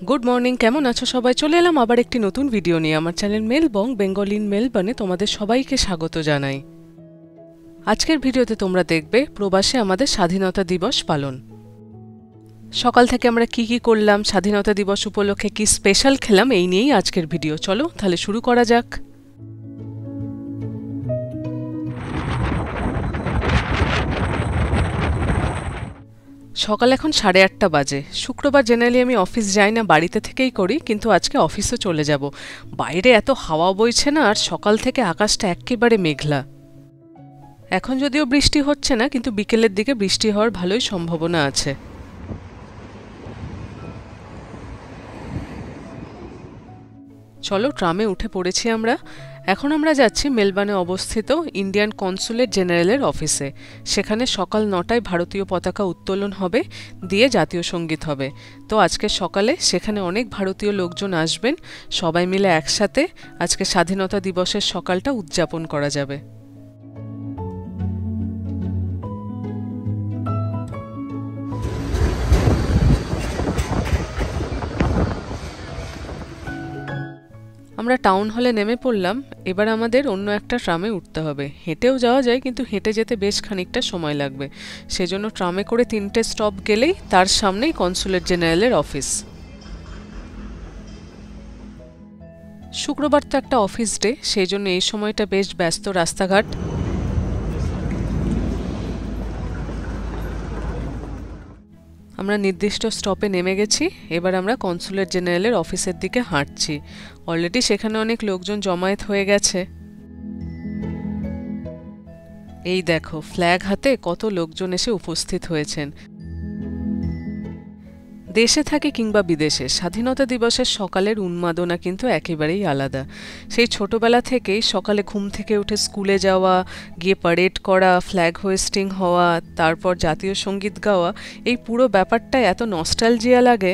Good morning, কেমন আছো সবাই? চলে এলাম আবার একটি নতুন ভিডিও নিয়ে আমার চ্যানেল মেলবং বেঙ্গল ইন মেলবর্নে তোমাদের সবাইকে স্বাগত জানাই। আজকের ভিডিওতে তোমরা দেখবে প্রবাসে আমাদের স্বাধীনতা দিবস পালন। সকাল থেকে আমরা কি করলাম, স্বাধীনতা দিবস উপলক্ষে কি স্পেশাল খেলাম, এই নিয়েই আজকের ভিডিও। চলো তাহলে শুরু করা যাক। সকাল এখন 8:30 বাজে। শুক্রবার জেনারেলি আমি অফিস যাই না, বাড়িতে থেকেই করি, কিন্তু আজকে অফিসে চলে যাব। বাইরে এত হাওয়া বইছে না, আর সকাল থেকে আকাশটা একেবারে মেঘলা। এখন যদিও বৃষ্টি হচ্ছে না, কিন্তু বিকেলের দিকে বৃষ্টি হওয়ার ভালোই সম্ভাবনা আছে। চলো, ট্রামে উঠে পড়েছি আমরা। এখন আমরা যাচ্ছি মেলবার্নে অবস্থিত ইন্ডিয়ান কনসুলেট জেনারেলের অফিসে। সেখানে সকাল 9টায় ভারতীয় পতাকা উত্তোলন হবে, দিয়ে জাতীয় সঙ্গীত হবে। তো আজকে সকালে সেখানে অনেক ভারতীয় লোকজন আসবেন। সবাই মিলে একসাথে আজকে স্বাধীনতা দিবসের সকালটা উদযাপন করা যাবে। আমরা টাউন হলে নেমে পড়লাম। এবার আমাদের অন্য একটা ট্রামে উঠতে হবে। হেঁটেও যাওয়া যায়, কিন্তু হেঁটে যেতে বেশ খানিকটা সময় লাগবে। সেজন্য ট্রামে করে 3টে স্টপ গেলেই তার সামনেই কনসুলেট জেনারেলের অফিস। শুক্রবার তো একটা অফিস ডে, সেই জন্য এই সময়টা বেশ ব্যস্ত রাস্তাঘাট। আমরা নির্দিষ্ট স্টপে নেমে গেছি। এবার আমরা কনসুলেট জেনারেলের অফিসের দিকে হাঁটছি। অলরেডি সেখানে অনেক লোকজন জমায়েত হয়ে গেছে। এই দেখো, ফ্ল্যাগ হাতে কত লোকজন এসে উপস্থিত হয়েছেন। দেশে থাকে কিংবা বিদেশে, স্বাধীনতা দিবসের সকালের উন্মাদনা কিন্তু একেবারেই আলাদা। সেই ছোটবেলা থেকেই সকালে ঘুম থেকে উঠে স্কুলে যাওয়া, গিয়ে প্যারেড করা, ফ্ল্যাগ হোয়েস্টিং হওয়া, তারপর জাতীয় সঙ্গীত গাওয়া, এই পুরো ব্যাপারটা এত নস্টালজিয়া লাগে।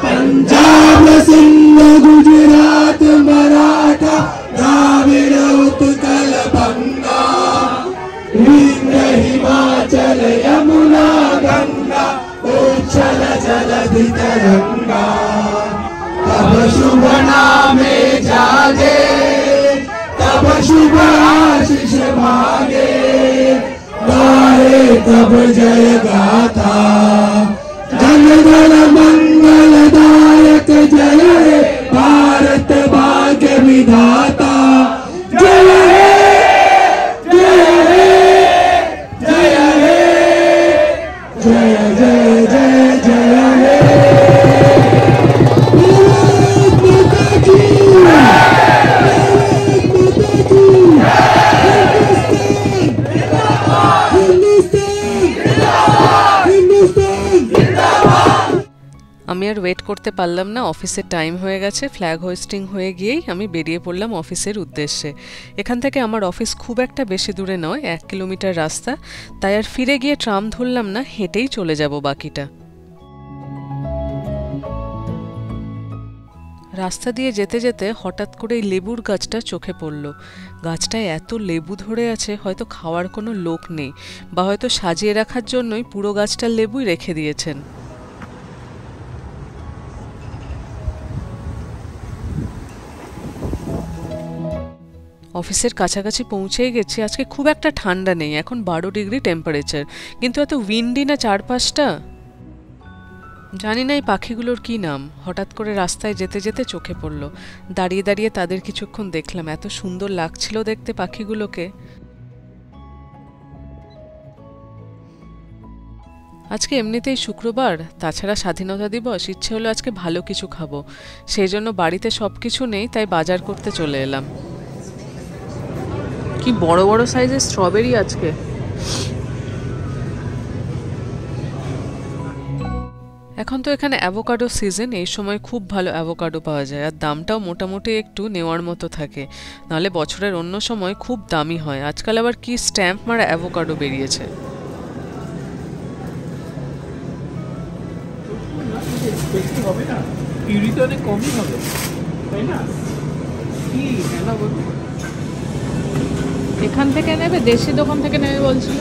पंजाब सिंध गुजरात मराठा द्राविड़ उत्कल बंगा विंध्य हिमाचल यमुना गंगा उच्छल जलधि तरंगा तब शुभ नामे जागे तब शुभ आशीष भागे गाए तब जय गाथा जन गण मंगलदायक जय हे भारत भाग्य विधाता जय हे जय हे जय हे जय जय जय जय हे भारत माता की আমি আর ওয়েট করতে পারলাম না, অফিসের টাইম হয়ে গেছে। ফ্ল্যাগ হোয়েস্টিং হয়ে গিয়েই আমি বেরিয়ে পড়লাম অফিসের উদ্দেশ্যে। এখান থেকে আমার অফিস খুব একটা বেশি দূরে নয়, 1 কিলোমিটার রাস্তা। তাই আর ফিরে গিয়ে ট্রাম ধরলাম না, হেঁটেই চলে যাব বাকিটা। রাস্তা দিয়ে যেতে যেতে হঠাৎ করে এই লেবুর গাছটা চোখে পড়ল। গাছটায় এত লেবু ধরে আছে, হয়তো খাওয়ার কোনো লোক নেই, বা হয়তো সাজিয়ে রাখার জন্যই পুরো গাছটার লেবুই রেখে দিয়েছেন। অফিসের কাছাকাছি পৌঁছেই গেছি। আজকে খুব একটা ঠান্ডা নেই, এখন 12 ডিগ্রি টেম্পারেচার, কিন্তু এত উইন্ডি না চারপাশটা। জানি না এই পাখিগুলোর কি নাম, হঠাৎ করে রাস্তায় যেতে যেতে চোখে পড়ল। দাঁড়িয়ে দাঁড়িয়ে তাদের কিছুক্ষণ দেখলাম, এত সুন্দর লাগছিল দেখতে পাখিগুলোকে। আজকে এমনিতেই শুক্রবার, তাছাড়া স্বাধীনতা দিবস, ইচ্ছে হলো আজকে ভালো কিছু খাবো। সেই জন্য বাড়িতে সব কিছু নেই, তাই বাজার করতে চলে এলাম। কি বড় বড় সাইজের স্ট্রবেরি আজকে। এখন তো এখানে অ্যাভোকাডো সিজন, এই সময় খুব ভালো অ্যাভোকাডো পাওয়া যায়, আর দামটাও মোটামুটি একটু নেওয়ার মতো থাকে, নাহলে বছরের অন্য সময় খুব দামি হয়। আজকাল আবার কি স্ট্যাম্প মারা অ্যাভোকাডো বেরিয়েছে। হবে না, পিউরিতে অনেক কমই হবে, তাই না? কি কেনা বলবো, এখান থেকে নেবে, দেশি দোকান থেকে নেবে বলছিল।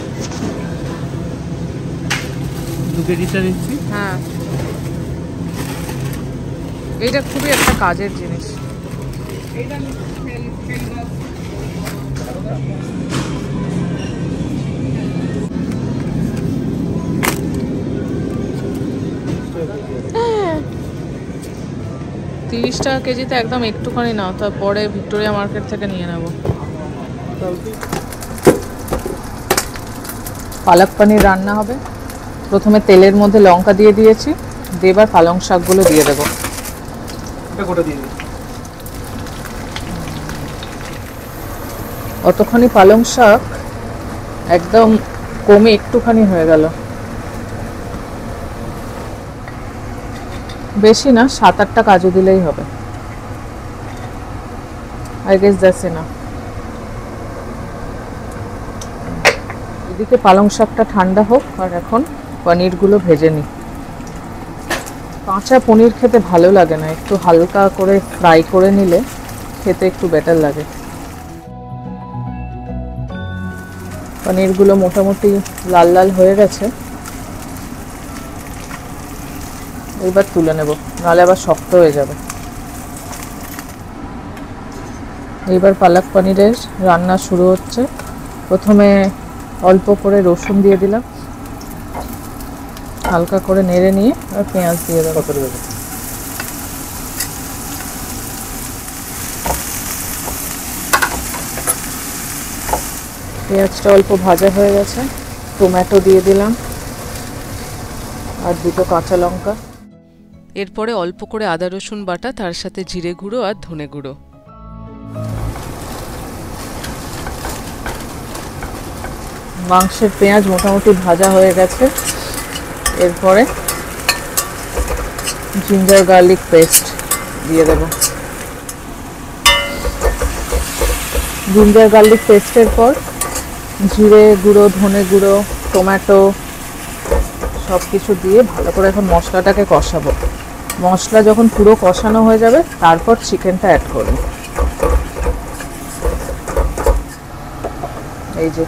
2 কেজিটা নিচ্ছি। হ্যাঁ, এইটা খুবই একটা কাজের জিনিস। 30 টাকা কেজিতে একদম একটুখানি নাও, তারপরে ভিক্টোরিয়া মার্কেট থেকে নিয়ে নেব। পালক পনির রান্না হবে। প্রথমে তেলের মধ্যে লঙ্কা দিয়ে দিয়েছি, এবার পালং শাকগুলো দিয়ে দেবো। অতখানি পালং শাক একদম কমে একটুখানি হয়ে গেল, বেশি না, 7-8টা কাজু দিলেই হবে। I guess that's enough. এদিকে পালং শাকটা ঠান্ডা হোক, আর এখন পনিরগুলো ভেজে নিই। কাঁচা পনির খেতে ভালো লাগে না, একটু হালকা করে ফ্রাই করে নিলে খেতে একটু বেটার লাগে। পনিরগুলো মোটামুটি লাল লাল হয়ে গেছে, এবার তুলে নেব, নাহলে আবার শক্ত হয়ে যাবে। এইবার পালক পনিরের রান্না শুরু হচ্ছে। প্রথমে অল্প করে রসুন দিয়ে দিলাম, হালকা করে নেড়ে নিয়ে আর পেঁয়াজ দিয়ে দেবো। পেঁয়াজটা অল্প ভাজা হয়ে গেছে, টমেটো দিয়ে দিলাম আর 2টো কাঁচা লঙ্কা। এরপরে অল্প করে আদা রসুন বাটা, তার সাথে জিরে গুঁড়ো আর ধনে গুঁড়ো। মাংসের পেঁয়াজ মোটামুটি ভাজা হয়ে গেছে, এরপরে জিঞ্জার গার্লিক পেস্ট দিয়ে দেব। জিঞ্জার গার্লিক পেস্টের পর জিরে গুঁড়ো, ধনে গুঁড়ো, টমেটো সব কিছু দিয়ে ভালো করে এখন মশলাটাকে কষাবো। মশলা যখন পুরো কষানো হয়ে যাবে, তারপর চিকেনটা অ্যাড করব। এই যে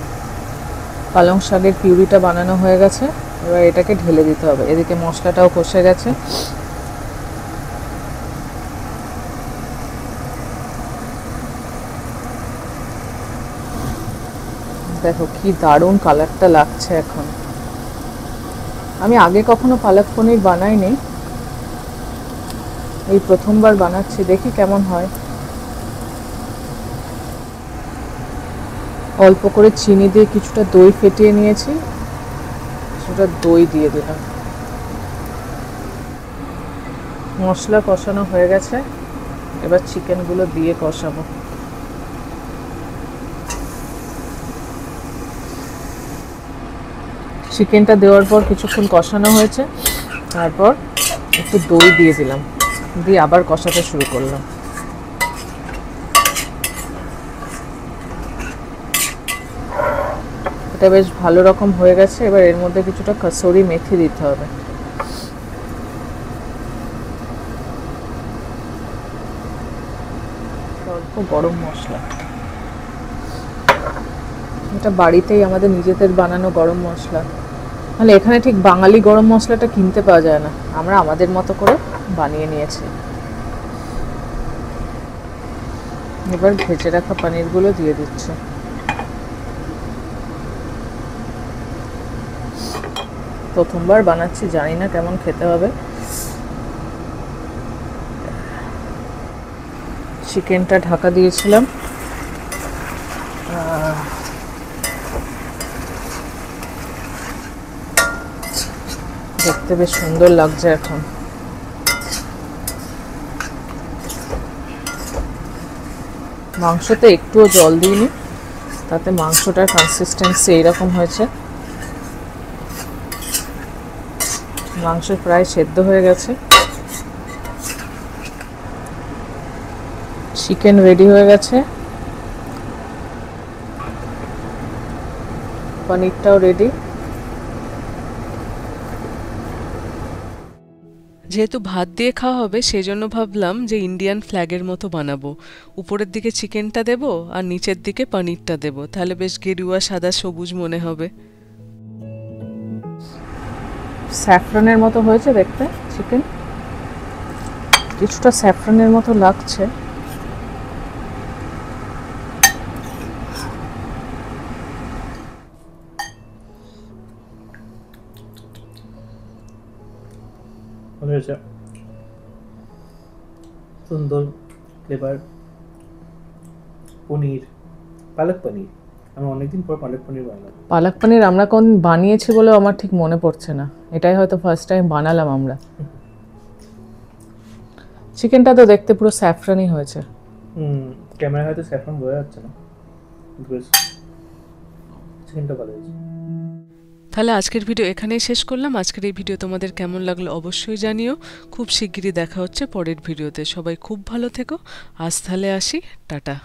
পালং শাকের পিউরিটা বানানো হয়ে গেছে, এবার এটাকে ঢেলে দিতে হবে। এদিকে মশলাটাও কষে গেছে। দেখো কি দারুণ কালারটা লাগছে এখন। আমি আগে কখনো পালক পনির বানাইনি, এই প্রথমবার বানাচ্ছি, দেখি কেমন হয়। অল্প করে চিনি দিয়ে কিছুটা দই ফেটিয়ে নিয়েছি, কিছুটা দই দিয়ে দিলাম। মশলা কষানো হয়ে গেছে, এবার চিকেনগুলো দিয়ে কষাবো। চিকেনটা দেওয়ার পর কিছুক্ষণ কষানো হয়েছে, তারপর একটু দই দিয়ে দিলাম, দিয়ে আবার কষাতে শুরু করলাম। এটা বেশ ভালো রকম হয়ে গেছে। এবার এর মধ্যে কিছুটা কসুরি মেথি দিতে হবে। ও গরম মশলা, এটা বাড়িতেই আমাদের নিজেদের বানানো গরম মশলা। তাহলে এখানে ঠিক বাঙালি গরম মশলাটা কিনতে পাওয়া যায় না, আমরা আমাদের মতো করে বানিয়ে নিয়েছি। এবার ভেজে রাখা পনিরগুলো দিয়ে দিচ্ছি। প্রথমবার বানাচ্ছি, জানি না কেমন খেতে হবে। চিকেনটা ঢাকা দিয়েছিলাম, দেখতে বেশ সুন্দর লাগছে এখন। মাংসতে একটুও জল দিইনি, তাতে মাংসটার কনসিস্টেন্সি এইরকম হয়েছে। মাংস প্রায় সেদ্ধ হয়ে গেছে, চিকেন রেডি হয়ে গেছে, পনিরটাও রেডি। যেহেতু ভাত দিয়ে খাওয়া হবে সেই জন্য ভাবলাম যে ইন্ডিয়ান ফ্ল্যাগের মতো বানাবো। উপরের দিকে চিকেনটা দেব আর নিচের দিকে পনিরটা দেব, তাহলে বেশ গেরুয়া সাদা সবুজ মনে হবে। স্যাফরনের মতো হয়েছে দেখতে চিকেন, কিছুটা স্যাফরনের মতো লাগছে। সুন্দর ফ্লেভার। পনির, পালক পনির, আমি অনেকদিন পর পালক পনির বানালাম। পালক পনির আমরা কোন বানিয়েছি বলে আমার ঠিক মনে পড়ছে না, এটাই হয়তো ফার্স্ট টাইম বানালাম আমরা। চিকেনটা তো দেখতে পুরো স্যাফরনই হয়েছে। ক্যামেরা হয়তো স্যাফরন বোঝা যাচ্ছে না, চিকেনটা ভালো হয়েছে। তাহলে আজকের ভিডিও এখানেই শেষ করলাম। আজকের এই ভিডিও তোমাদের কেমন লাগলো অবশ্যই জানিও। খুব শিগগিরই দেখা হচ্ছে পরের ভিডিওতে। সবাই খুব ভালো থেকো। আজ তাহলে আসি, টাটা।